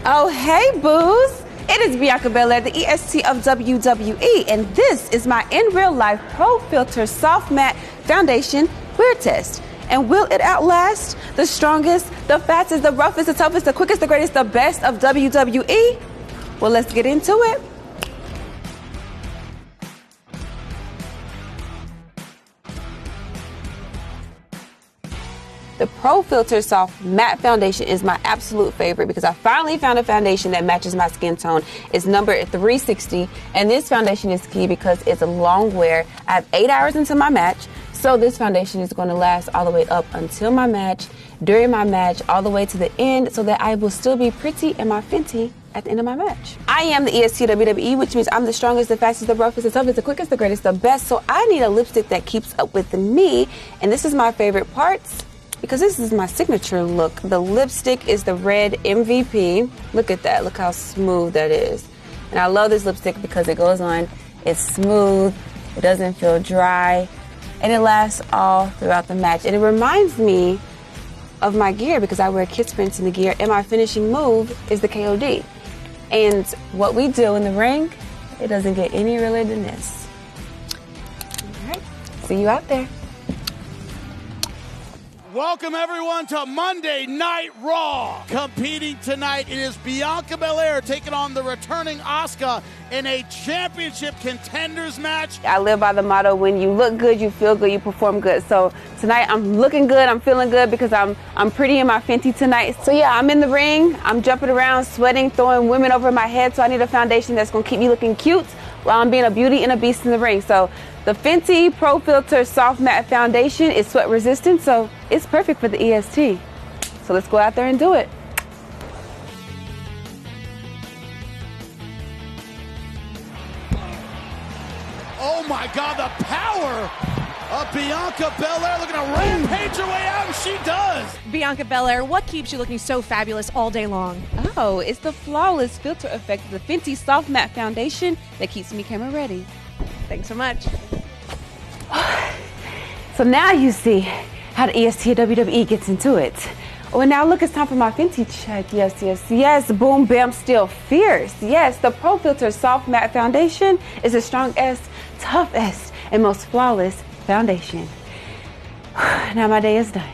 Oh, hey, booze. It is Bianca Belair, the EST of WWE, and this is my in real life Pro Filt'r Soft Matte Foundation wear test. And will it outlast the strongest, the fastest, the roughest, the toughest, the quickest, the greatest, the best of WWE? Well, let's get into it. The Pro Filt'r Soft Matte Foundation is my absolute favorite because I finally found a foundation that matches my skin tone. It's numbered 360, and this foundation is key because it's a long wear. I have 8 hours until my match, so this foundation is going to last all the way up until my match, during my match, all the way to the end, so that I will still be pretty in my Fenty at the end of my match. I am the EST of WWE, which means I'm the strongest, the fastest, the roughest, the toughest, the quickest, the greatest, the best, so I need a lipstick that keeps up with me, and this is my favorite parts, because this is my signature look. The lipstick is the red MVP. Look at that. Look how smooth that is. And I love this lipstick because it goes on. It's smooth. It doesn't feel dry. And it lasts all throughout the match. And it reminds me of my gear because I wear kiss prints in the gear. And my finishing move is the KOD. And what we do in the ring, it doesn't get any realer than this. All right. See you out there. Welcome, everyone, to Monday Night Raw. Competing tonight, it is Bianca Belair taking on the returning Asuka in a championship contenders match. I live by the motto, when you look good, you feel good, you perform good. So tonight I'm looking good, I'm feeling good because I'm pretty in my Fenty tonight. So yeah, I'm in the ring, I'm jumping around, sweating, throwing women over my head. So I need a foundation that's gonna keep me looking cute while I'm being a beauty and a beast in the ring. So the Fenty Pro Filt'r Soft Matte Foundation is sweat resistant, so it's perfect for the EST. So let's go out there and do it. Oh my God, the power of Bianca Belair, looking to rampage her way out, and she does. Bianca Belair, what keeps you looking so fabulous all day long? Oh, it's the flawless filter effect of the Fenty Soft Matte Foundation that keeps me camera ready. Thanks so much. So now you see how the EST of WWE gets into it. Oh, and now look, it's time for my Fenty check. Yes, yes, yes. Boom, bam, still fierce. Yes, the Pro Filt'r Soft Matte Foundation is the strongest, toughest, and most flawless foundation. Now my day is done.